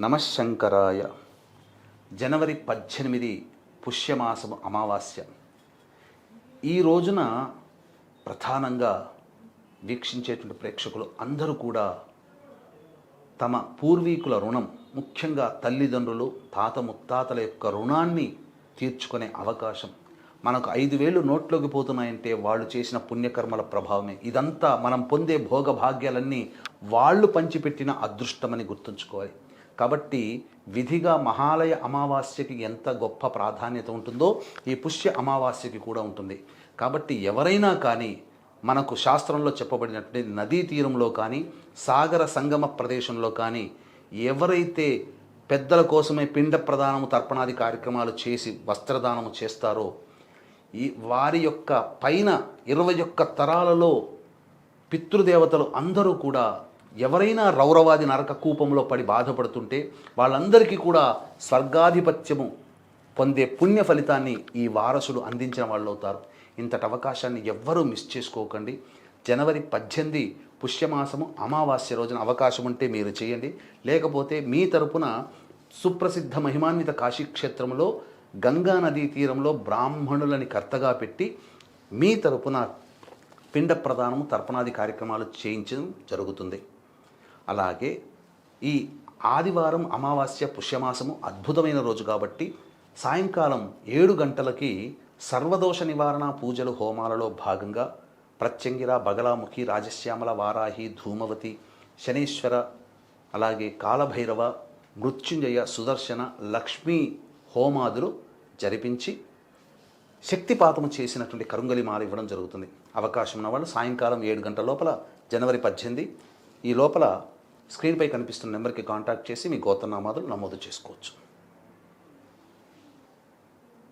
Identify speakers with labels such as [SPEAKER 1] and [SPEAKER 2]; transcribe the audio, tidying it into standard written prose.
[SPEAKER 1] నమశంకరాయ. జనవరి 18 పుష్యమాసము అమావాస్య. ఈ రోజున ప్రధానంగా వీక్షించేటువంటి ప్రేక్షకులు అందరూ కూడా తమ పూర్వీకుల రుణం, ముఖ్యంగా తల్లిదండ్రులు, తాత ముత్తాతల యొక్క రుణాన్ని తీర్చుకునే అవకాశం. మనకు 5,000 నోట్లోకి పోతున్నాయంటే వాళ్ళు చేసిన పుణ్యకర్మల ప్రభావమే. ఇదంతా మనం పొందే భోగభాగ్యాలన్నీ వాళ్ళు పంచిపెట్టిన అదృష్టమని గుర్తుంచుకోవాలి. కాబట్టి విధిగా మహాలయ అమావాస్యకి ఎంత గొప్ప ప్రాధాన్యత ఉంటుందో ఈ పుష్య అమావాస్యకి కూడా ఉంటుంది. కాబట్టి ఎవరైనా కానీ మనకు శాస్త్రంలో చెప్పబడినటువంటి నదీ తీరంలో కానీ సాగర సంగమ ప్రదేశంలో కానీ ఎవరైతే పెద్దల కోసమే పిండ ప్రదానము తర్పణాది కార్యక్రమాలు చేసి వస్త్రదానము చేస్తారో ఈ వారి యొక్క పైన 21 తరాలలో పితృదేవతలు అందరూ కూడా ఎవరైనా రౌరవాది నరక కూపంలో పడి బాధపడుతుంటే వాళ్ళందరికీ కూడా స్వర్గాధిపత్యము పొందే పుణ్య ఫలితాన్ని ఈ వారసుడు అందించిన వాళ్ళు అవుతారు. ఇంతటి అవకాశాన్ని ఎవ్వరూ మిస్ చేసుకోకండి. జనవరి 18 పుష్యమాసము అమావాస్య రోజున అవకాశం ఉంటే మీరు చేయండి. లేకపోతే మీ తరపున సుప్రసిద్ధ మహిమాన్విత కాశీక్షేత్రంలో గంగా నదీ తీరంలో బ్రాహ్మణులని కర్తగా పెట్టి మీ తరపున పిండ ప్రదానము తర్పణాది కార్యక్రమాలు చేయించడం జరుగుతుంది. అలాగే ఈ ఆదివారం అమావాస్య పుష్యమాసము అద్భుతమైన రోజు కాబట్టి సాయంకాలం 7 గంటలకి సర్వదోష నివారణ పూజలు హోమాలలో భాగంగా ప్రత్యంగిర, బగలాముఖి, రాజశ్యామల, వారాహి, ధూమవతి, శనీశ్వర, అలాగే కాలభైరవ, మృత్యుంజయ, సుదర్శన, లక్ష్మీ హోమాదులు జరిపించి శక్తిపాతము చేసినటువంటి కరుంగలి మాల ఇవ్వడం జరుగుతుంది. అవకాశం ఉన్న వాళ్ళు సాయంకాలం 7 గంటల లోపల జనవరి 18 ఈ లోపల స్క్రీన్పై కనిపిస్తున్న నెంబర్కి కాంటాక్ట్ చేసి మీ గోత్రనామాదులు నమోదు చేసుకోవచ్చు.